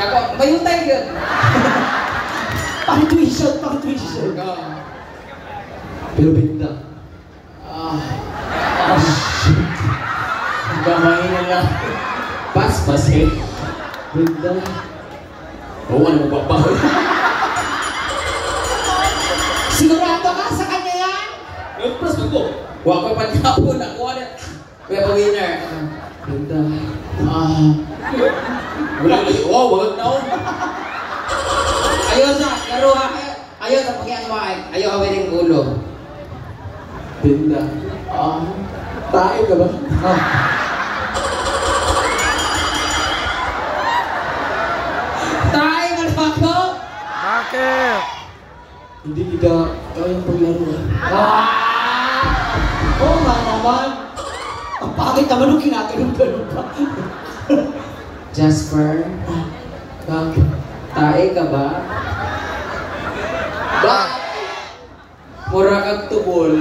Ako, mayutay yun. Pang-tuition. Pero binda. Shit. Gamay na lang. Pas eh. Binda. Oo, ano mo ba? Sigurado ka sa kanya yan? Plus ko. Huwag ko pagkapon. Ako na. Kuya pa-winner. Binda. Wow, wag na ako. Ayaw sa laro ha. Ayaw sa pagyan mo ay. Ayaw hawirin ulo. Binda. Tayo ka ba? Tayo ka na ako. Bakit? Hindi kita kayang paglaro. Oo nga naman. Ang pangit naman nung kinakaroon pa. Jasper. Tae ka ba? Ba? Mura kang tubol.